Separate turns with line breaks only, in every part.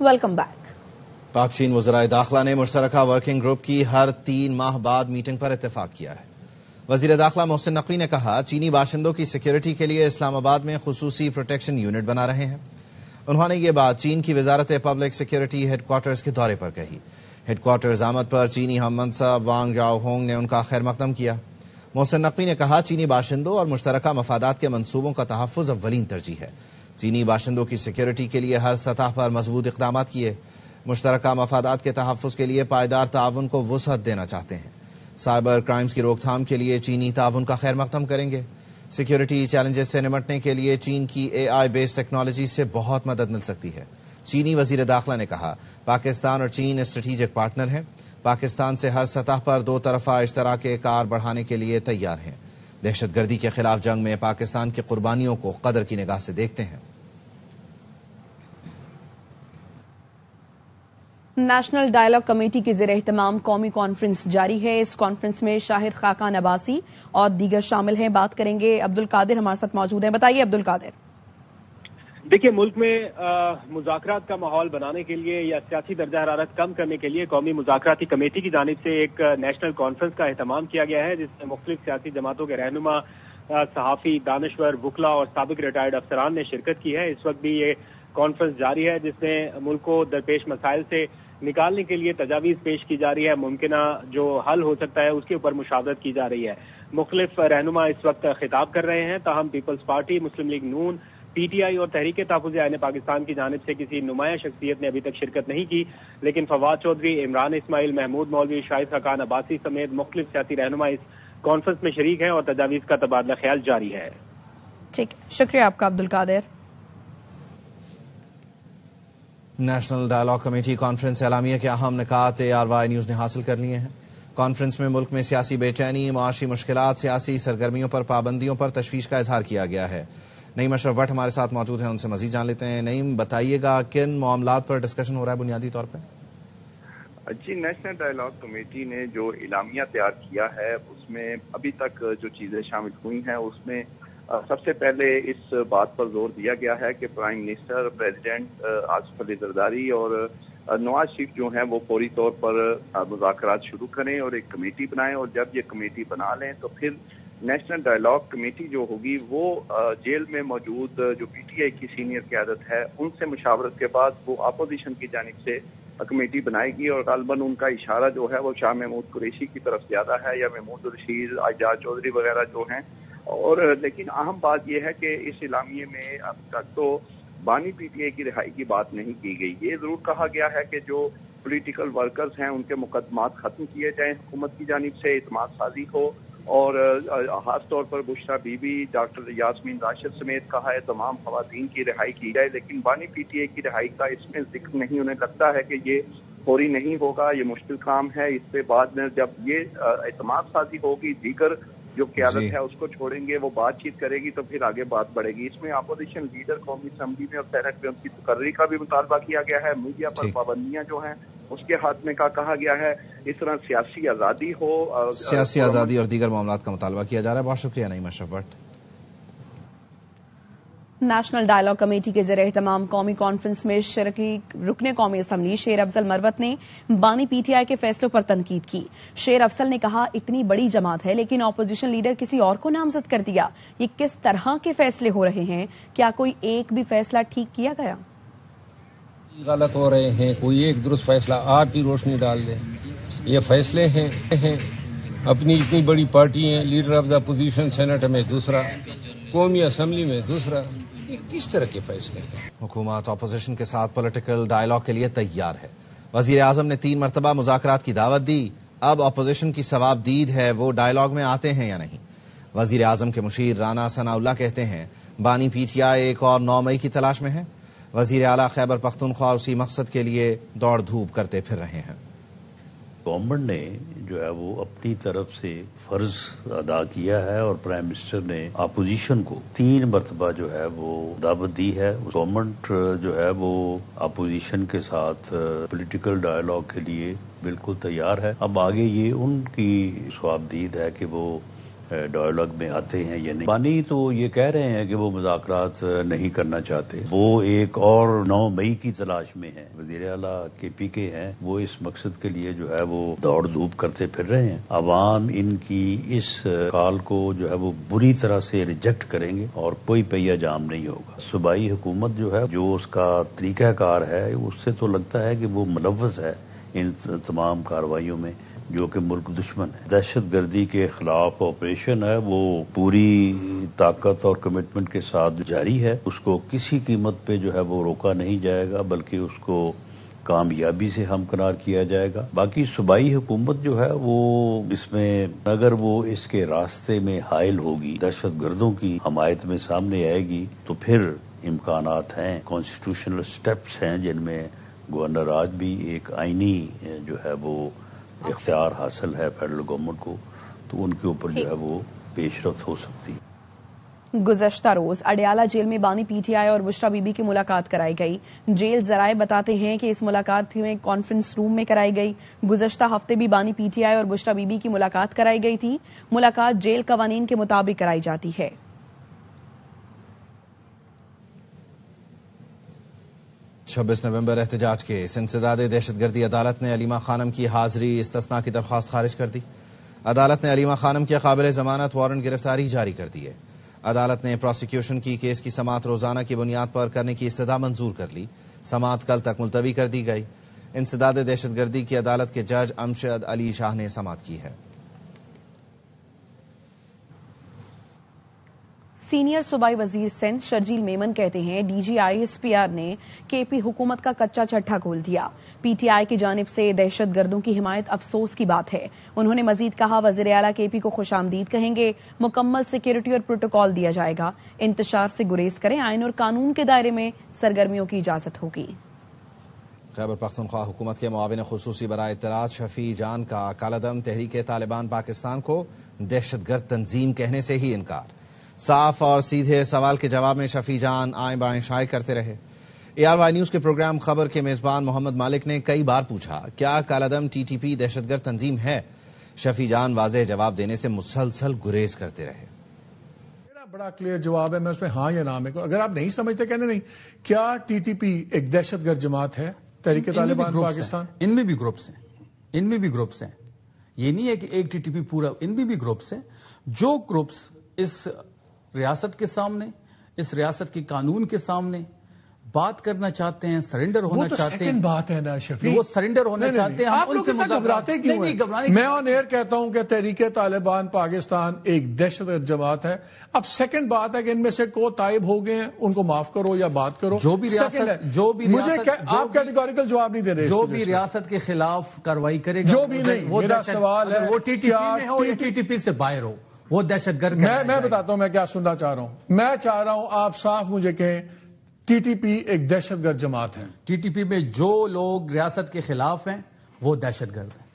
Welcome back.
पाक चीन वज़राए दाखिला ने मुश्तरका वर्किंग ग्रुप की हर 3 माह बाद मीटिंग पर इत्तेफाक किया है। वज़ीर दाखिला मोहसिन नकवी ने कहा, चीनी बाशिंदों की सिक्योरिटी के लिए इस्लामाबाद में खुसूसी प्रोटेक्शन यूनिट बना रहे हैं। उन्होंने ये बात चीन की वजारत पब्लिक सिक्योरिटी हेडक्वार्टर्स के दौरे पर कही। हेडक्वार्टर्स आमद पर चीनी हम मनसब वांग जाओहोंग ने उनका खैर मकदम किया। मोहसिन नकवी ने कहा, चीनी बाशिंदों और मुश्तरका मफादात के मंसूबों का तहफ़्फ़ुज़ अव्वलीन तरजीह है। चीनी बाशिंदों की सिक्योरिटी के लिए हर सतह पर मजबूत इक़दामात किए। मुश्तरका मफादात के तहफ़्फ़ुज़ के लिए पायदार ताउन को वुसअत देना चाहते हैं। साइबर क्राइम्स की रोकथाम के लिए चीनी ताउन का खैर मकदम करेंगे। सिक्योरिटी चैलेंजेस से निमटने के लिए चीन की AI बेस्ड टेक्नोलॉजी से बहुत मदद मिल सकती है। चीनी वज़ीर दाखिला ने कहा, पाकिस्तान और चीन स्ट्रेटेजिक पार्टनर हैं। पाकिस्तान से हर सतह पर दो तरफा इश्तराक कार बढ़ाने के लिए तैयार हैं। दहशतगर्दी के खिलाफ जंग में पाकिस्तान की कुर्बानियों को कदर की निगाह से देखते हैं।
नेशनल डायलॉग कमेटी के ज़ेरे एहतमाम कौमी कॉन्फ्रेंस जारी है। इस कॉन्फ्रेंस में शाहिद खाकान अब्बासी और दीगर शामिल हैं। बात करेंगे, अब्दुल कादिर हमारे साथ मौजूद हैं। बताइए अब्दुल कादिर।
देखिए, मुल्क में मुज़ाकरात का माहौल बनाने के लिए या सियासी दर्जा हरारत कम करने के लिए कौमी मुज़ाकराती कमेटी की जानिब से एक नेशनल कॉन्फ्रेंस का एहतमाम किया गया है, जिसमें मुख्तलिफ सियासी जमातों के रहनुमा, सहाफ़ी, दानश्वर, वुकला और साबिक रिटायर्ड अफसरान ने शिरकत की है। इस वक्त भी ये कॉन्फ्रेंस जारी है, जिसमें मुल्क को दरपेश मसाइल से निकालने के लिए तजावीज़ पेश की जा रही है। मुमकिना जो हल हो सकता है उसके ऊपर मुशावरत की जा रही है। मुख्तलिफ रहनुमा इस वक्त खिताब कर रहे हैं। ताहम पीपल्स पार्टी, मुस्लिम लीग नून, PTI और तहरीक तहफ़्फ़ुज़ आईन पाकिस्तान की जानिब से किसी नुमाया शख्सियत ने अभी तक शिरकत नहीं की, लेकिन फवाद चौधरी, इमरान इस्माइल, महमूद मौलवी, शाहिद खाकान अब्बासी समेत मुख्तलिफ सियासी रहनुमा इस कॉन्फ्रेंस में शरीक हैं और तजावीज़ का तबादला ख्याल जारी है।
ठीक, शुक्रिया आपका Abdul Qadir.
National dialogue committee conference एलामिया के अहम निकात ARY न्यूज़ ने हासिल कर लिए हैं। कॉन्फ्रेंस में मुल्क में सियासी बेचैनी, मुआशी मुश्किलात, सियासी सरगर्मियों पर पाबंदियों पर तशवीश का इजहार किया गया है। नईम अशरफ भट्ट हमारे साथ मौजूद हैं, उनसे मजीद जान लेते हैं। नईम, बताइएगा किन मामलात पर डिस्कशन हो रहा है बुनियादी तौर पर?
जी, नेशनल डायलॉग कमेटी ने जो इलामिया तैयार किया है उसमें अभी तक जो चीज़ें शामिल हुई हैं उसमें सबसे पहले इस बात पर जोर दिया गया है कि prime minister, president Asif Ali Zardari और नवाज शरीफ जो हैं वो फौरी तौर पर मुज़ाकरात शुरू करें और एक कमेटी बनाएं, और जब ये कमेटी बना लें तो फिर नेशनल डायलॉग कमेटी जो होगी वो जेल में मौजूद जो PTI की सीनियर क़यादत है उनसे मुशावरत के बाद वो अपोजिशन की जानिब से कमेटी बनाएगी, और गालबन उनका इशारा जो है वो शाह महमूद कुरैशी की तरफ ज्यादा है, या महमूद रशीद, आजाद चौधरी वगैरह जो हैं। और लेकिन अहम बात यह है कि इस इलामिये में अब तक तो बानी PTI की रिहाई की बात नहीं की गई। ये जरूर कहा गया है कि जो पॉलिटिकल वर्कर्स हैं उनके मुकदमात खत्म किए जाएं, हुकूमत की जानिब से इत्मीनान साजी हो, और खास तौर पर बुशरा बीबी, डॉक्टर यास्मीन राशिद समेत कहा है तमाम खवातीन की रिहाई की जाए। लेकिन बानी PTI की रिहाई का इसमें जिक्र नहीं। उन्हें लगता है कि ये फौरी नहीं होगा, ये मुश्किल काम है। इस पे बाद में जब ये इत्मीनान साजी होगी, दीगर जो क़यादत है उसको छोड़ेंगे, वो बातचीत करेगी तो फिर आगे बात बढ़ेगी। इसमें अपोजिशन लीडर कौमी असम्बली में और सेनेट में उनकी तकर्री का भी मुतालबा किया गया है। मीडिया पर पाबंदियां जो हैं उसके हाथ में का कहा गया है। इस तरह सियासी आज़ादी हो,
सियासी आज़ादी और दीगर मामलात का मुतालबा किया जा रहा है। बहुत शुक्रिया Naeem Ashraf Bhatt.
National dialogue committee के ज़ेरे एहतमाम कौमी कॉन्फ्रेंस में शरीक रुकने कौमी असम्बली शेर अफजल मरवत ने बानी PTI के फैसलों पर तनकीद की। शेर अफजल ने कहा, इतनी बड़ी जमात है लेकिन अपोजिशन लीडर किसी और को नामजद कर दिया। ये किस तरह के फैसले हो रहे हैं? क्या कोई एक भी फैसला ठीक किया गया?
गलत हो रहे हैं, कोई एक दुरुस्त फैसला आप ही रोशनी डाल दें। ये फैसले हैं अपनी इतनी बड़ी पार्टी है, leader of the opposition senate में दूसरा, कौमी असम्बली में दूसरा, किस तरह के फैसले हैं?
हुकूमत अपोजिशन के साथ पॉलिटिकल डायलॉग के लिए तैयार है। वजीर आजम ने 3 मरतबा मुज़ाकरात की दावत दी। अब अपोजिशन की सवाबदीद है, वो डायलॉग में आते हैं या नहीं? वजीर आजम के मुशीर राना सनाउल्लाह कहते हैं, बानी PTI एक और 9 मई की तलाश में है। वजीर आला खैबर पख्तूनख्वा उसी मकसद के लिए दौड़ धूप करते फिर रहे हैं।
गवर्नमेंट ने जो है वो अपनी तरफ से फर्ज अदा किया है और प्राइम मिनिस्टर ने अपोजिशन को 3 मरतबा जो है वो दावत दी है। गवर्नमेंट जो है वो अपोजिशन के साथ पॉलिटिकल डायलॉग के लिए बिल्कुल तैयार है। अब आगे ये उनकी सवाबदीद है कि वो ڈائلاگ میں آتے ہیں یا نہیں. بانی تو یہ کہہ رہے ہیں کہ وہ مذاکرات نہیں کرنا چاہتے، وہ ایک اور 9 مئی کی تلاش میں ہیں. وزیر اعلیٰ KPK ہیں، وہ اس مقصد کے لیے جو ہے وہ دوڑ دھوپ کرتے پھر رہے ہیں. عوام ان کی اس کال کو جو ہے وہ بری طرح سے ریجیکٹ کریں گے اور کوئی پہیہ جام نہیں ہوگا. صوبائی حکومت جو ہے، جو اس کا طریقہ کار ہے، اس سے تو لگتا ہے کہ وہ ملوث ہے ان تمام کارروائیوں میں جو کہ ملک دشمن ہے. دہشت گردی کے خلاف آپریشن ہے وہ پوری طاقت اور کمٹمنٹ کے ساتھ جاری ہے. اس کو کسی قیمت پہ جو ہے وہ روکا نہیں جائے گا، بلکہ اس کو کامیابی سے ہمکنار کیا جائے گا. باقی صوبائی حکومت جو ہے وہ اس میں اگر وہ اس کے راستے میں حائل ہوگی، دہشت گردوں کی حمایت میں سامنے آئے گی، تو پھر امکانات ہیں. کانسٹیٹیوشنل سٹیپس ہیں جن میں گورنر آج بھی ایک آئینی جو ہے وہ اختیار حاصل ہے فیڈرل گورنمنٹ کو، تو ان کے اوپر جو ہے وہ پیش رفت ہو سکتی.
گزشتہ روز اڈیالہ جیل میں بانی PTI اور بشرا بی بی کی ملاقات کرائی گئی. جیل ذرائع بتاتے ہیں کہ اس ملاقات میں کانفرنس روم میں کرائی گئی. گزشتہ ہفتے بھی بانی PTI اور بشرا بی بی کی ملاقات کرائی گئی تھی. ملاقات جیل قوانین کے مطابق کرائی جاتی ہے.
26 نومبر احتجاج کیس. انسداد دہشت گردی عدالت نے علیمہ خانم کی حاضری استثناء کی درخواست خارج کر دی. عدالت نے علیمہ خانم کے قابل ضمانت وارنٹ گرفتاری جاری کر دی ہے. عدالت نے پروسیکیوشن کی کیس کی سماعت روزانہ کی بنیاد پر کرنے کی استدعا منظور کر لی. سماعت کل تک ملتوی کر دی گئی. انسداد دہشت گردی کی عدالت کے جج امشد علی شاہ نے سماعت کی ہے.
سینئر صوبائی وزیر سندھ شرجیل میمن کہتے ہیں DGISPR نے KP حکومت کا کچا چٹھا کھول دیا. PTI کی جانب سے دہشت گردوں کی حمایت افسوس کی بات ہے. انہوں نے مزید کہا وزیر اعلیٰ KP کو خوش آمدید کہیں گے. مکمل سیکیورٹی اور پروٹوکال دیا جائے گا. انتشار سے گریز کریں. آئین اور قانون کے دائرے میں سرگرمیوں کی اجازت ہوگی.
خیبر پختونخوا حکومت کے معاون خصوصی برائے اطلاعات شفیع جان کا کالعدم تحریک طالبان پاکستان کو دہشت گرد تنظیم کہنے سے ہی انکار. صاف اور سیدھے سوال کے جواب میں شفیع جان آئیں بائیں شائع کرتے رہے. ARY نیوز کے پروگرام خبر کے میزبان محمد مالک نے کئی بار پوچھا کیا کالعدم TTP دہشت گرد تنظیم ہے. شفیع جان واضح جواب دینے سے مسلسل گریز کرتے رہے.
میرا بڑا کلیئر جواب ہے، میں اس میں ہاں یا نہ میں اگر آپ نہیں سمجھتے کہنے نہیں. کیا TTP ایک دہشت گرد جماعت ہے تحریک طالبان پاکستان؟
ان میں بھی گروپس ہیں. یہ نہیں ہے کہ ایک TTP پورا، ان میں بھی گروپس ہیں. جو گروپس اس ریاست کے سامنے، اس ریاست کے قانون کے سامنے بات کرنا چاہتے ہیں، سرنڈر ہونا چاہتے ہیں،
بات ہے نا شفیع،
وہ سرنڈر ہونا چاہتے ہیں.
آپ لوگ اتنا گھبراتے کیوں ہیں؟ میں آن ایئر کہتا ہوں کہ تحریک طالبان پاکستان ایک دہشت گرد جماعت ہے. اب سیکنڈ بات ہے کہ ان میں سے کو تائب ہو گئے ہیں، ان کو معاف کرو یا بات کرو.
جو بھی ریاست
آپ کیٹیگوریکل جواب نہیں دے رہے.
جو بھی ریاست کے خلاف کارروائی کرے گا،
جو بھی نہیں، میرا سوال ہے
وہ TTP میں ہو یا TTP سے باہر ہو، وہ دہشت گرد.
میں بتاتا ہوں میں کیا سننا چاہ رہا ہوں. میں چاہ رہا ہوں آپ صاف مجھے کہیں TTP ایک دہشت گرد جماعت ہے.
TTP میں جو لوگ ریاست کے خلاف ہیں وہ دہشت گرد ہیں.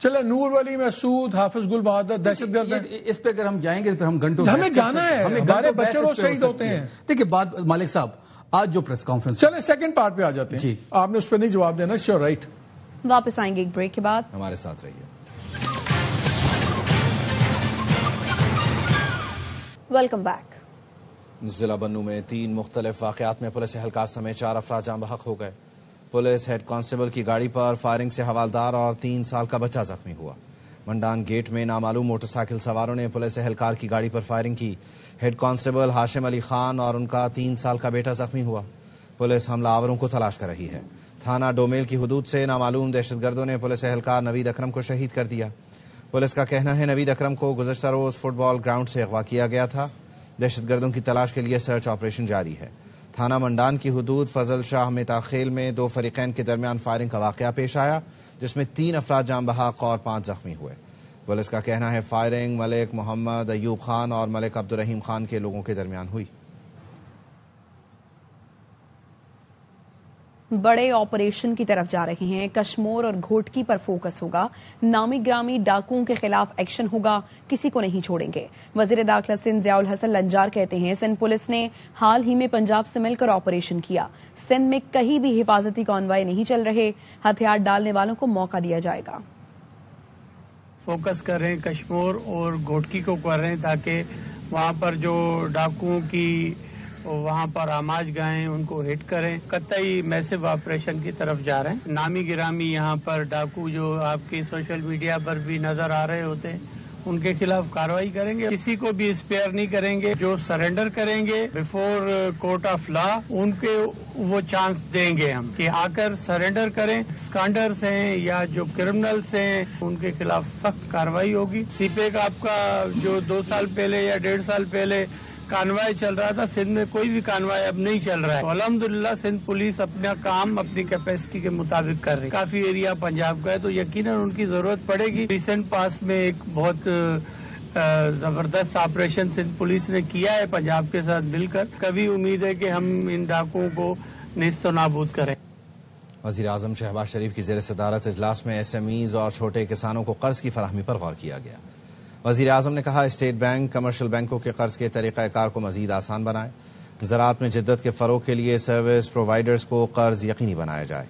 چلے نور ولی مسعود، حافظ گل بہادر دہشت گرد ہیں.
اس پہ اگر ہم جائیں گے پھر ہم گھنٹوں
ہمیں جانا ہے. ہمارے بچے روز شہید ہوتے ہیں.
دیکھیے بات مالک صاحب آج جو پریس کانفرنس،
چلے سیکنڈ پارٹ پہ آ جاتے ہیں.
جی
آپ نے اس پہ نہیں جواب دینا. Sure right.
واپس آئیں گے ایک بریک کے بعد.
ہمارے ساتھ رہیے.
Welcome back.
ضلع بنو میں 3 مختلف واقعات میں پولیس اہلکار سمیت 4 افراد جاں بحق ہو گئے. پولیس ہیڈ کانسٹیبل کی گاڑی پر فائرنگ سے حوالدار اور 3 سال کا بچہ زخمی ہوا. منڈان گیٹ میں نامعلوم موٹر سائیکل سواروں نے پولیس اہلکار کی گاڑی پر فائرنگ کی. ہیڈ کانسٹیبل ہاشم علی خان اور ان کا 3 سال کا بیٹا زخمی ہوا. پولیس حملہ آوروں کو تلاش کر رہی ہے. تھانہ ڈومیل کی حدود سے نامعلوم دہشت گردوں نے پولیس اہلکار نوید اکرم کو شہید کر دیا. پولیس کا کہنا ہے نوید اکرم کو گزشتہ روز فٹ بال گراؤنڈ سے اغوا کیا گیا تھا. دہشت گردوں کی تلاش کے لیے سرچ آپریشن جاری ہے. تھانہ منڈان کی حدود فضل شاہ متاخیل میں 2 فریقین کے درمیان فائرنگ کا واقعہ پیش آیا جس میں 3 افراد جاں بحق اور 5 زخمی ہوئے. پولیس کا کہنا ہے فائرنگ ملک محمد ایوب خان اور ملک عبد الرحیم خان کے لوگوں کے درمیان ہوئی.
بڑے آپریشن کی طرف جا رہے ہیں. کشمور اور گھوٹکی پر فوکس ہوگا. نامی گرامی ڈاکوؤں کے خلاف ایکشن ہوگا. کسی کو نہیں چھوڑیں گے. وزیر داخلہ سندھ ضیاء الحسن لنجار کہتے ہیں سندھ پولیس نے حال ہی میں پنجاب سے مل کر آپریشن کیا. سندھ میں کہیں بھی حفاظتی کانوائے نہیں چل رہے. ہتھیار ڈالنے والوں کو موقع دیا جائے گا.
फोकस कर रहे हैं कश्मीर और घोटकी को कर रहे हैं ताकि वहाँ पर जो डाकुओं की वहाँ पर आमाज गाहें उनको हिट करें। कतई मैसिव ऑपरेशन की तरफ जा रहे हैं। नामी गिरामी यहाँ पर डाकू जो आपके सोशल मीडिया पर भी नजर आ रहे होते हैं उनके खिलाफ कार्रवाई करेंगे। किसी को भी स्पेयर नहीं करेंगे। जो सरेंडर करेंगे बिफोर कोर्ट ऑफ लॉ उनके वो चांस देंगे हम कि आकर सरेंडर करें। स्कैंडर्स हैं या जो क्रिमिनल्स हैं उनके खिलाफ सख्त कार्रवाई होगी। सीपेक आपका जो 2 साल पहले या 1.5 साल पहले कानवाई चल रहा था, सिंध में कोई भी कानवाई अब नहीं चल रहा है। तो अल्हम्दुलिल्लाह सिंध पुलिस अपना काम अपनी कैपेसिटी के मुताबिक कर रही है। काफी एरिया पंजाब का है तो यकीनन उनकी जरूरत पड़ेगी। रिसेंट पास में एक बहुत जबरदस्त ऑपरेशन सिंध पुलिस ने किया है पंजाब के साथ मिलकर। कभी उम्मीद है कि हम इन डाकुओं को नेस्त नाबूद करें।
वज़ीर आज़म शहबाज शरीफ की ज़ेर सदारत इजलास में SMEs और छोटे किसानों को कर्ज की फराहमी पर गौर किया गया। वज़ीर आज़म ने कहा स्टेट बैंक कमर्शियल बैंकों के कर्ज के तरीक़ाकार को मज़ीद आसान बनाए। ज़राअत में जिद्दत के फ़रोग़ के लिए सर्विस प्रोवाइडर्स को कर्ज यकीनी बनाया जाए।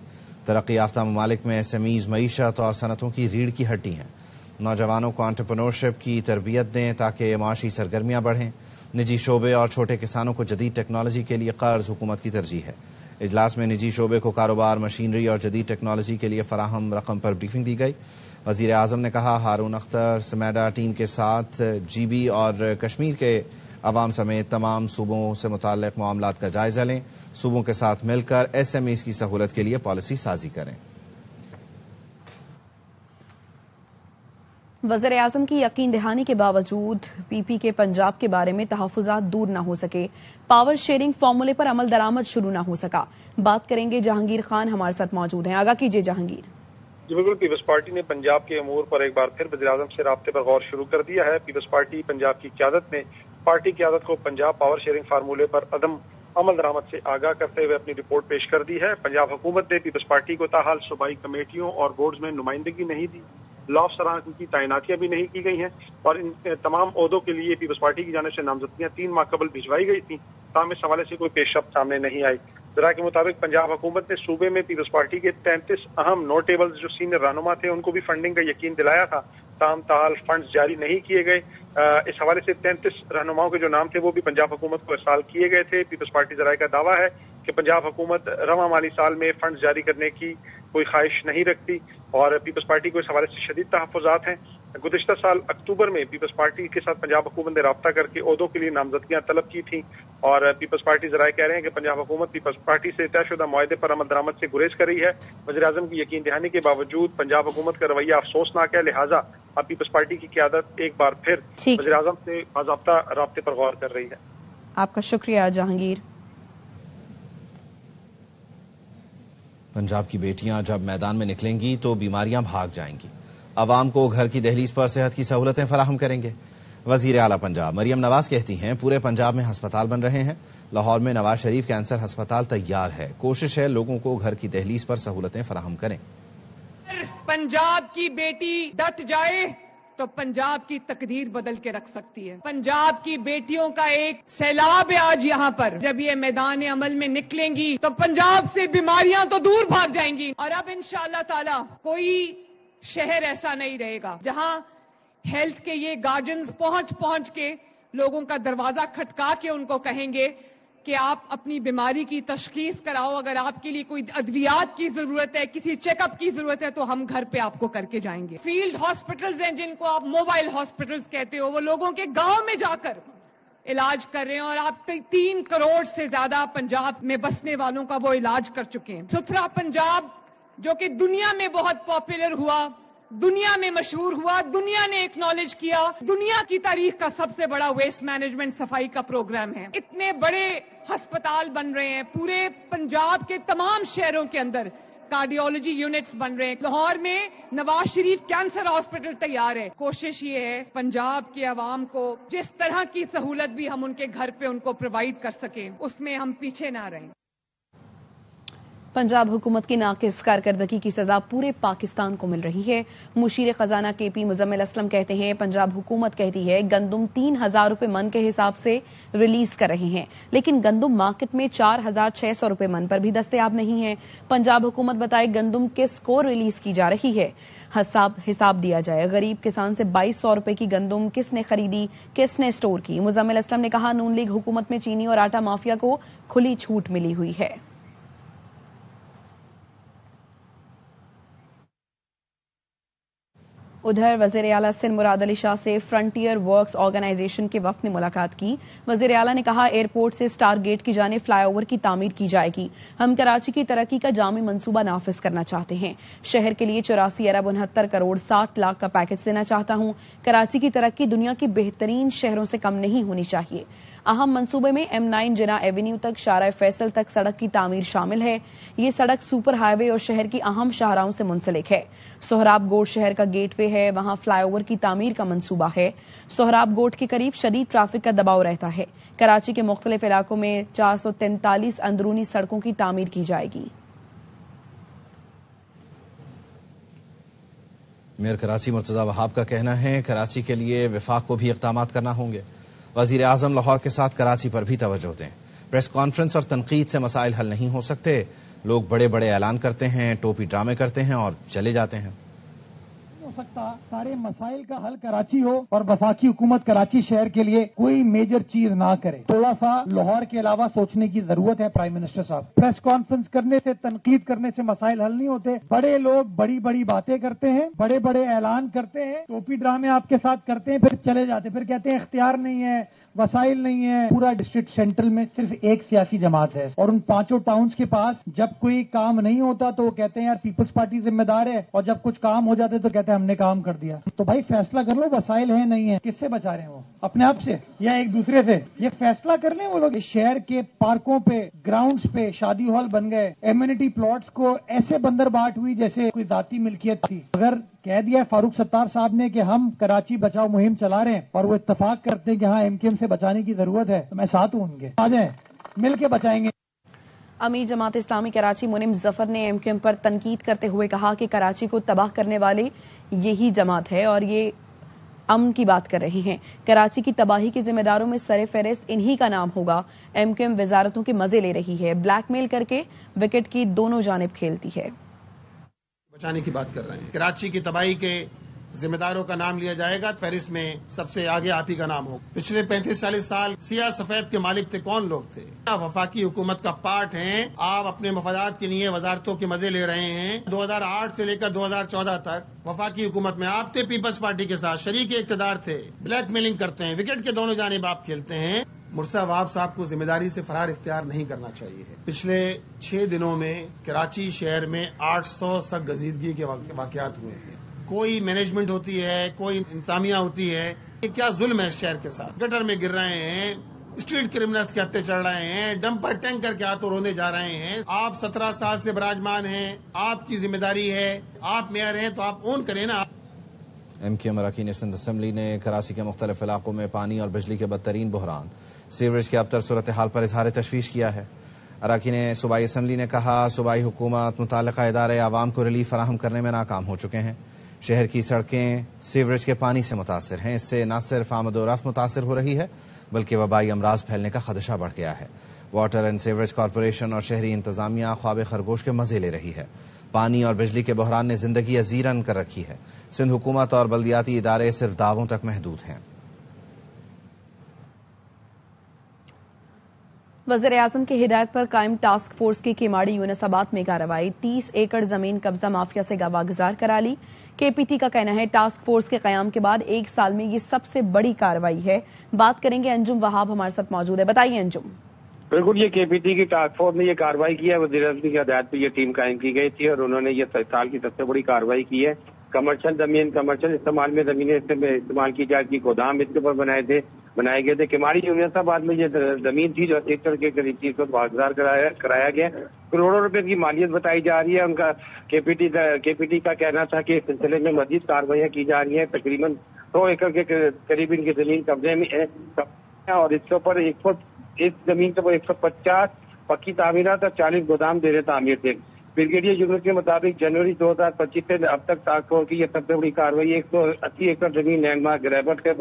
तरक्की याफ्ता ममालिक में SMEs मईशत और सनतों की रीढ़ की हड्डी हैं। नौजवानों को एंटरप्रेन्योरशिप की तरबियत दें ताकि माशी सरगर्मियाँ बढ़ें। निजी शोबे और छोटे किसानों को जदीद टेक्नोलॉजी के लिए कर्ज हुकूमत की तरजीह है। इजलास में निजी शोबे को कारोबार, मशीनरी और जदीद टेक्नोलॉजी के लिए फराहम रकम पर ब्रीफिंग दी गई। वज़ीर आज़म ने कहा हारून अख्तर समेडा टीम के साथ GB और कश्मीर के अवाम समेत तमाम सूबों से मुताल्लिक़ मामलात का जायज़ा लें। सूबों के साथ मिलकर SMEs की सहूलत के लिए पॉलिसी साजी करें।
वज़ीर आज़म की यकीन दहानी के बावजूद PP के पंजाब के बारे में तहफ़्फ़ुज़ात दूर न हो सके। पावर शेयरिंग फार्मूले पर अमल दरामद शुरू न हो सका। बात करेंगे जहांगीर खान हमारे साथ मौजूद हैं। आगाह कीजिए जहांगीर।
जी बिल्कुल, पीपल्स पार्टी ने पंजाब के अमूर पर एक बार फिर वज़ीर आज़म से राब्ते पर गौर शुरू कर दिया है। पीपल्स पार्टी पंजाब की क़यादत ने पार्टी क़यादत को पंजाब पावर शेयरिंग फार्मूले पर अदम अमल दरामद से आगाह करते हुए अपनी रिपोर्ट पेश कर दी है। पंजाब हुकूमत ने पीपल्स पार्टी को ताहाल सूबाई कमेटियों और बोर्ड्स में नुमाइंदगी नहीं दी। लॉ अफसरान की तैनातियां भी नहीं की गई हैं और इन तमाम ओहदों के लिए पीपल्स पार्टी की जानिब से नामजदगियां 3 माह कबल भिजवाई गई थी। ताहम इस हवाले से कोई पेशरफ्त सामने नहीं आई। जरा के मुताबिक पंजाब हुकूमत ने सूबे में पीपल्स पार्टी के 33 अहम नोटेबल्स जो सीनियर रहनुमा थे उनको भी फंडिंग का यकीन दिलाया था। ताहम ताहाल फंड्स जारी नहीं किए गए। इस हवाले से 33 रहनुमाओं के जो नाम थे वो भी पंजाब हुकूमत को इरसाल किए गए थे। पीपल्स पार्टी जराये का दावा है कि पंजाब हुकूमत रवा माली साल में फंड्स जारी करने की कोई ख्वाहिश नहीं रखती और पीपल्स पार्टी को इस हवाले से शदीद तहफ़्फ़ुज़ात हैं। गुज़िश्ता साल अक्टूबर में पीपल्स पार्टी के साथ पंजाब हुकूमत ने राब्ता करके ओहदों के लिए नामजदगियां तलब की थी और पीपल्स पार्टी जराये कह रहे हैं कि पंजाब हुकूमत पीपल्स पार्टी से तयशुदा मुआहदे पर अमल दरामद से गुरेज कर रही है। वज़ीर आज़म की यकीन दहानी के बावजूद पंजाब हुकूमत का रवैया अफसोसनाक है। लिहाजा अब पीपल्स पार्टी की क़यादत एक बार फिर वज़ीर आज़म से बाज़ाब्ता राब्ते पर गौर कर रही है।
आपका शुक्रिया जहांगीर।
पंजाब की बेटियां जब मैदान में निकलेंगी तो बीमारियां भाग जाएंगी। अवाम को घर की दहलीज पर सेहत की सहूलतें फराहम करेंगे। वजीर आला पंजाब मरियम नवाज कहती हैं पूरे पंजाब में अस्पताल बन रहे हैं। लाहौर में नवाज शरीफ कैंसर अस्पताल तैयार है। कोशिश है लोगों को घर की दहलीज पर सहूलतें फराहम करें।
पंजाब की बेटी डट जाए तो पंजाब की तकदीर बदल के रख सकती है। पंजाब की बेटियों का एक सैलाब है आज यहाँ पर। जब ये मैदान अमल में निकलेंगी तो पंजाब से बीमारियां तो दूर भाग जाएंगी और अब इंशाअल्लाह ताला कोई शहर ऐसा नहीं रहेगा जहां हेल्थ के ये गार्जियंस पहुंच के लोगों का दरवाजा खटका के उनको कहेंगे कि आप अपनी बीमारी की तशखीस कराओ। अगर आपके लिए कोई अद्वियात की जरूरत है, किसी चेकअप की जरूरत है तो हम घर पे आपको करके जाएंगे। फील्ड हॉस्पिटल्स हैं जिनको आप मोबाइल हॉस्पिटल्स कहते हो, वो लोगों के गांव में जाकर इलाज कर रहे हैं और आप 3 करोड़ से ज्यादा पंजाब में बसने वालों का वो इलाज कर चुके हैं। सुथरा पंजाब जो कि दुनिया में बहुत पॉपुलर हुआ, दुनिया में मशहूर हुआ, दुनिया ने एक्नॉलेज किया, दुनिया की तारीख का सबसे बड़ा वेस्ट मैनेजमेंट सफाई का प्रोग्राम है। इतने बड़े अस्पताल बन रहे हैं, पूरे पंजाब के तमाम शहरों के अंदर कार्डियोलॉजी यूनिट्स बन रहे हैं। लाहौर में नवाज शरीफ कैंसर हॉस्पिटल तैयार है। कोशिश ये है पंजाब के अवाम को जिस तरह की सहूलत भी हम उनके घर पे उनको प्रोवाइड कर सकें उसमें हम पीछे ना रहें।
पंजाब हुकूमत की नाकिस कारकर्दगी की सजा पूरे पाकिस्तान को मिल रही है। मुशीर खजाना KP मुजम्मिल असलम कहते हैं पंजाब हुकूमत कहती है गंदुम 3,000 रुपए मन के हिसाब से रिलीज कर रहे हैं, लेकिन गंदुम मार्केट में 4,600 रुपए मन पर भी दस्तयाब नहीं है। पंजाब हुकूमत बताए गंदुम किस को रिलीज की जा रही है, हिसाब दिया जाए। गरीब किसान से 2,200 रुपए की गंदुम किसने खरीदी, किसने स्टोर की। मुजम्मिल असलम ने कहा नून लीग हुकूमत में चीनी और आटा माफिया को खुली छूट मिली हुई है। उधर वजीर आला सिंध मुराद अली शाह से फ्रंटियर वर्क्स ऑर्गेनाइजेशन के वफ्द ने मुलाकात की। वजीर आला ने कहा एयरपोर्ट से स्टार गेट की जाने फ्लाईओवर की तामीर की जाएगी। हम कराची की तरक्की का जामी मंसूबा नाफिज करना चाहते हैं। शहर के लिए 84 अरब 69 करोड़ 60 लाख का पैकेज देना चाहता हूं। कराची की तरक्की दुनिया के बेहतरीन शहरों से कम नहीं होनी चाहिए। अहम मंसूबे में M9 जिना एवेन्यू तक शारा फैसल तक सड़क की तामीर शामिल है। ये सड़क सुपर हाईवे और शहर की अहम शाहराहों से मुंसलिक है। सोहराब गोट शहर का गेटवे है, वहां फ्लाईओवर की तामीर का मंसूबा है। सोहराब गोट के करीब शदीद ट्रैफिक का दबाव रहता है। कराची के मुख्तलिफ इलाकों में 443 अंदरूनी सड़कों की तामीर की जाएगी।
मेयर कराची मुर्तजा वहाब का कहना है कराची के लिए विफाक को भी इक़दामात करना होंगे। वजीर आजम लाहौर के साथ कराची पर भी तवज्जो दें। प्रेस कॉन्फ्रेंस और तनकीद से मसाइल हल नहीं हो सकते। लोग बड़े बड़े ऐलान करते हैं, टोपी ड्रामे करते हैं और चले जाते हैं।
हो सकता सारे मसाइल का हल कराची हो और वफाकी हुकूमत कराची शहर के लिए कोई मेजर चीज ना करे। थोड़ा सा लाहौर के अलावा सोचने की जरूरत है। प्राइम मिनिस्टर साहब, प्रेस कॉन्फ्रेंस करने से, तनकीद करने से मसाइल हल नहीं होते। बड़े लोग बड़ी बड़ी बातें करते हैं, बड़े बड़े ऐलान करते हैं, टोपी ड्रामे आपके साथ करते हैं, फिर चले जाते, फिर कहते हैं इख्तियार नहीं है, वसाइल नहीं है। पूरा डिस्ट्रिक्ट सेंट्रल में सिर्फ एक सियासी जमात है और उन 5 टाउन्स के पास जब कोई काम नहीं होता तो वो कहते हैं यार पीपल्स पार्टी जिम्मेदार है, और जब कुछ काम हो जाते तो कहते हैं हमने काम कर दिया। तो भाई फैसला कर लो, वसाइल है नहीं है, किससे बचा रहे हैं वो, अपने आप से या एक दूसरे से? ये फैसला कर लें वो लोग। शहर के पार्कों पे, ग्राउंड्स पे शादी हॉल बन गए, एम्यूनिटी प्लॉट्स को ऐसे बंदरबाट हुई जैसे कोई जाती मिल्कियत थी। अगर कह दिया फारूक सत्तार साहब ने कि हम कराची बचाओ मुहिम चला रहे हैं और वो इत्तेफाक करते हैं कि हाँ MKM से बचाने की जरूरत है, तो मैं साथ हूं उनके, आ जाए मिल के बचाएंगे।
अमीर जमात इस्लामी कराची मुनिम जफर ने MKM पर तनकीद करते हुए कहा कि कराची को तबाह करने वाले यही जमात है और ये अमन की बात कर रहे हैं। कराची की तबाही के जिम्मेदारों में सरे फहरिस्त इन्हीं का नाम होगा। MKM वजारतों के मजे ले रही है, ब्लैकमेल करके विकेट की दोनों जानिब खेलती है।
बचाने की बात कर रहे हैं। कराची की तबाही के जिम्मेदारों का नाम लिया जाएगा, फहरिस्त में सबसे आगे आप ही का नाम हो। पिछले 35-40 साल सिया सफेद के मालिक थे, कौन लोग थे? आप वफाकी हुकूमत का पार्ट हैं। आप अपने मफादात के लिए वजारतों के मजे ले रहे हैं। 2008 से लेकर 2014 तक वफाकी हुकूमत में आप थे, पीपल्स पार्टी के साथ शरीक इक़्तिदार थे। ब्लैकमेलिंग करते हैं, विकेट के दोनों जानिब आप खेलते हैं। मुर्तजा वहाब साहब को जिम्मेदारी से फरार इख्तियार नहीं करना चाहिए। पिछले 6 दिनों में कराची शहर में 800 सख्त गजीदगी के वाकयात हुए हैं। कोई मैनेजमेंट होती है, कोई इंतजामिया होती है, ये क्या जुल्म है इस शहर के साथ। गटर में गिर रहे हैं, स्ट्रीट क्रिमिनल्स के हत्थे चढ़ रहे हैं, डंपर टैंकर के हाथों रोने जा रहे हैं। आप 17 साल से विराजमान हैं, आपकी जिम्मेदारी है, आप मेयर हैं तो आप ओन करें ना।
MKM अरकान सिंध असम्बली ने कराची के मुख्तलिफ इलाकों में पानी और बिजली के बदतरीन बहरान, सीवरेज के अबतर सूरत हाल पर इजहार तशवीश किया है। अरकान सूबाई असम्बली ने कहा सूबाई हुकूमत मुताल्लिका इदारे आवाम को रिलीफ फराहम करने में नाकाम हो चुके हैं। शहर की सड़कें सीवरेज के पानी से मुतासर हैं। इससे न सिर्फ आमद व रफ्त मुतासर हो रही है बल्कि वबाई अमराज फैलने का खदशा बढ़ गया है। वाटर एंड सीवरेज कॉरपोरेशन और शहरी इंतजामिया ख्वाब खरगोश के मजे ले रही है। पानी और बिजली के बहरान ने जिंदगी अजीरन कर रखी है। सिंध हुकूमत और बल्दियाती इदारे सिर्फ दावों तक महदूद हैं।
वज़ीर आज़म की हिदायत पर कायम टास्क फोर्स की केमाड़ी यूनुसाबाद में कार्रवाई। 30 एकड़ जमीन कब्जा माफिया से गवागुजार करा ली। KPT का कहना है टास्क फोर्स के कयाम के बाद 1 साल में ये सबसे बड़ी कार्रवाई है। बात करेंगे अंजुम वहाब हमारे साथ मौजूद है। बताइए अंजुम।
बिल्कुल, ये KPT की टास्क फोर्स ने ये कार्रवाई की है। वज़ीर आज़म की हिदायत पर ये टीम कायम की गई थी और उन्होंने ये साल की सबसे बड़ी कार्रवाई की है। कमर्शियल जमीन, कमर्शियल इस्तेमाल में जमीनें इस्तेमाल की जाती, गोदाम इसके ऊपर बनाए गए थे। केमाड़ी यूनुसाबाद में ये जमीन थी जो सेक्टर के करीब चीज को वागजार कराया गया। करोड़ों रुपए की मालियत बताई जा रही है। उनका KPT का कहना था कि इस सिलसिले में मजीद कार्रवाइयाँ की जा रही है। तकरीबन 100 एकड़ के करीब इनकी जमीन कब्जे में है और इसके ऊपर इस जमीन से वो 150 पक्की तामीरात और 40 गोदाम दे रहे तामीर थे। ब्रिगेडियर जनरल के मुताबिक जनवरी 2025 से अब तक टास्क की यह सबसे बड़ी कार्रवाई 180 एकड़ जमीन लैंडमार्क ग्रैबट के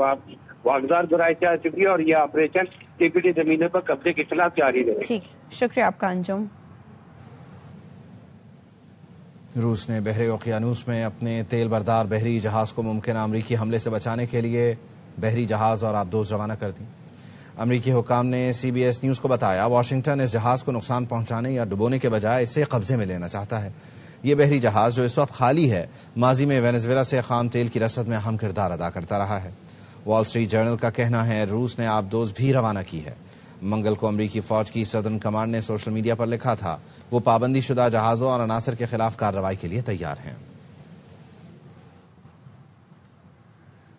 वागजार दोहराई जा चुकी है और यह ऑपरेशन केपीटी जमीनों पर कब्जे के खिलाफ जारी रहे।
ठीक, शुक्रिया आपका अंजुम।
रूस ने बहरे ओकियानूस में अपने तेल बरदार बहरी जहाज को मुमकिन अमरीकी हमले से बचाने के लिए बहरी जहाज और आबदोज रवाना कर दी। अमरीकी हुकाम ने CBS न्यूज को बताया, वाशिंगटन इस जहाज को नुकसान पहुंचाने या डुबोने के बजाय इसे कब्जे में लेना चाहता है। ये बहरी जहाज जो इस वक्त खाली है, माजी में वेनेजुएला से खाम तेल की रसद में अहम किरदार अदा करता रहा है। वॉल स्ट्रीट जर्नल का कहना है रूस ने आबदोज भी रवाना की है। मंगल को अमरीकी फौज की सदर्न कमांड ने सोशल मीडिया पर लिखा था वो पाबंदी शुदा जहाजों और अनासर के खिलाफ कार्रवाई के लिए तैयार हैं।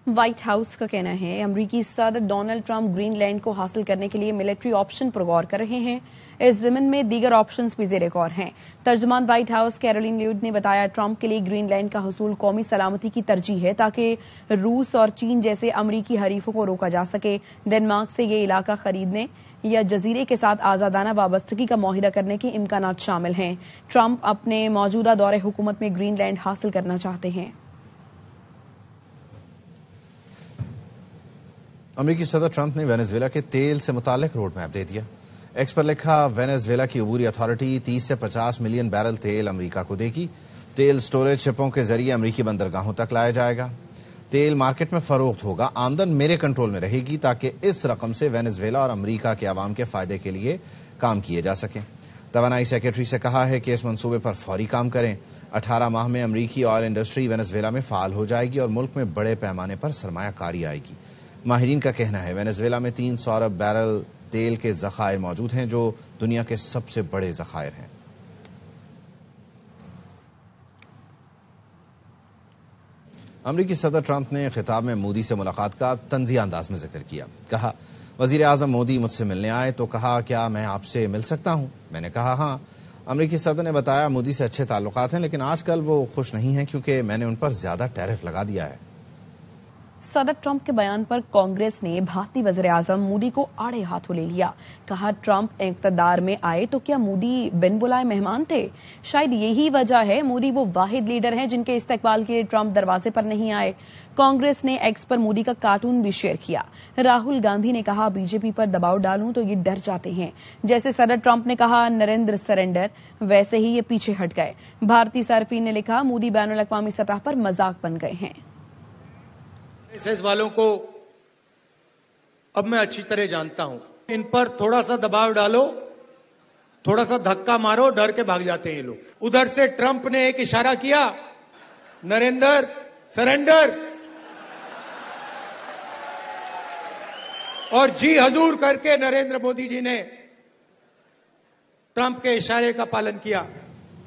व्हाइट हाउस का कहना है अमरीकी सदर डोनाल्ड ट्रंप ग्रीनलैंड को हासिल करने के लिए मिलिट्री ऑप्शन पर गौर कर रहे हैं। इस ज़िमन में दीगर ऑप्शंस भी ज़ेर गौर हैं। तर्जुमान व्हाइट हाउस कैरोलिन ल्यूड ने बताया ट्रंप के लिए ग्रीनलैंड का हुसूल कौमी सलामती की तरजीह है ताकि रूस और चीन जैसे अमरीकी हरीफों को रोका जा सके। डेनमार्क से ये इलाका खरीदने या जजीरे के साथ आजादाना वाबस्तगी का मुआहिदा करने के इम्कानात शामिल हैं। ट्रंप अपने मौजूदा दौरे हुकूमत में ग्रीनलैंड हासिल करना चाहते हैं।
अमरीकी सदर ट्रंप ने वेनेजुएला के तेल से मुतालिक रोड मैप दे दिया। एक्स पर लिखा, वेनेजुएला की अबूरी अथॉरिटी 30 से 50 मिलियन बैरल तेल अमरीका को देगी। तेल स्टोरेज शिपों के जरिए अमरीकी बंदरगाहों तक लाया जाएगा। तेल मार्केट में फरोख्त होगा। आमदन मेरे कंट्रोल में रहेगी ताकि इस रकम से वेनेजुएला और अमरीका के अवाम के फायदे के लिए काम किए जा सकें। तवानाई सेक्रेटरी से कहा है कि इस मंसूबे पर फौरी काम करें। 18 माह में अमरीकी ऑयल इंडस्ट्री वेनेजुएला में फाल हो जाएगी और मुल्क में बड़े पैमाने पर सरमायाकारी आएगी। माहिरीन का कहना है वेनेजुएला में 300 अरब बैरल तेल के ज़खायर मौजूद हैं जो दुनिया के सबसे बड़े ज़खायर हैं। अमरीकी सदर ट्रंप ने खिताब में मोदी से मुलाकात का तंज़िया अंदाज में जिक्र किया। कहा, वज़ीर आज़म मोदी मुझसे मिलने आए तो कहा क्या मैं आपसे मिल सकता हूं? मैंने कहा हाँ। अमरीकी सदर ने बताया मोदी से अच्छे ताल्लुकात हैं लेकिन आजकल वो खुश नहीं हैं क्योंकि मैंने उन पर ज्यादा टैरिफ लगा दिया है।
सदर ट्रंप के बयान पर कांग्रेस ने भारतीय वज़ीर आज़म मोदी को आड़े हाथों ले लिया। कहा ट्रंप इक़्तिदार में आए तो क्या मोदी बिन बुलाए मेहमान थे? शायद यही वजह है मोदी वो वाहिद लीडर हैं जिनके इस्तकबाल के लिए ट्रंप दरवाजे पर नहीं आए। कांग्रेस ने एक्स पर मोदी का कार्टून भी शेयर किया। राहुल गांधी ने कहा बीजेपी पर दबाव डालूं तो ये डर जाते हैं। जैसे सदर ट्रंप ने कहा नरेंद्र सरेंडर, वैसे ही ये पीछे हट गए। भारतीय सार्फिन ने लिखा मोदी बैनुल अक़वामी सतह पर मजाक बन गए हैं।
एसएस वालों को अब मैं अच्छी तरह जानता हूं। इन पर थोड़ा सा दबाव डालो, थोड़ा सा धक्का मारो, डर के भाग जाते हैं ये लोग। उधर से ट्रंप ने एक इशारा किया, नरेंद्र सरेंडर, और जी हजूर करके नरेंद्र मोदी जी ने ट्रंप के इशारे का पालन किया।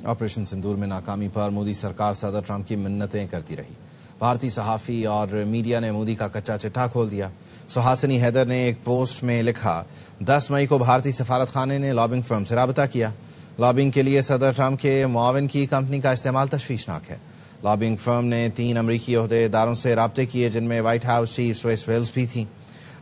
ऑपरेशन सिंदूर में नाकामी पर मोदी सरकार सदर ट्रंप की मिन्नतें करती रही। भारतीय सहाफी और मीडिया ने मोदी का कच्चा चिट्ठा खोल दिया। सुहासिनी हैदर ने एक पोस्ट में लिखा, 10 मई को भारतीय सफारत खाने ने लॉबिंग फर्म से राबता किया। लॉबिंग के लिए सदर ट्रंप के मुआविन की कंपनी का इस्तेमाल तशवीशनाक है। लॉबिंग फर्म ने 3 अमरीकी ओहदेदारों से राबते किए जिनमें White House chief Susie Wiles भी थी।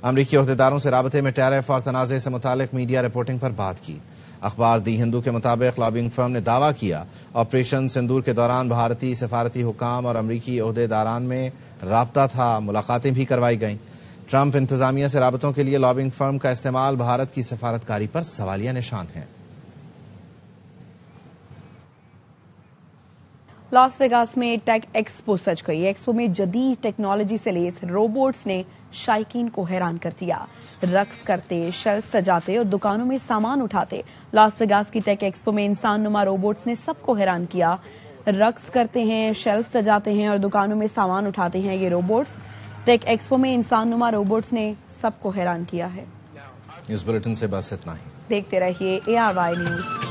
अमरीकी ओहदेदारों से राबते में टैरिफ और तनाज़े से मुतालिक मीडिया रिपोर्टिंग पर बात की। अखबार दी हिंदू के मुताबिक लॉबिंग फर्म ने दावा किया ऑपरेशन सिंदूर के दौरान भारतीय सफारती हुकाम और अमरीकी ओहदेदारान में राबता था। मुलाकातें भी करवाई गईं। ट्रंप इंतजामिया से राबतों के लिए लॉबिंग फर्म का इस्तेमाल भारत की सफारतकारी पर सवालिया निशान है।
लास वेगास में टेक एक्सपो सज गई। एक्सपो में जदीद टेक्नोलॉजी से लेस रोबोट्स ने शायकीन को हैरान कर दिया। रक्स करते, शेल्फ सजाते और दुकानों में सामान उठाते। लास वेगास की टेक एक्सपो में इंसान नुमा रोबोट्स ने सबको हैरान किया। रक्स करते हैं, शेल्फ सजाते हैं और दुकानों में सामान उठाते हैं ये रोबोट्स। टेक एक्सपो में इंसान नुमा रोबोट्स ने सबको हैरान किया है।
इस बुलेटिन से बस इतना ही।
देखते रहिए ARY न्यूज।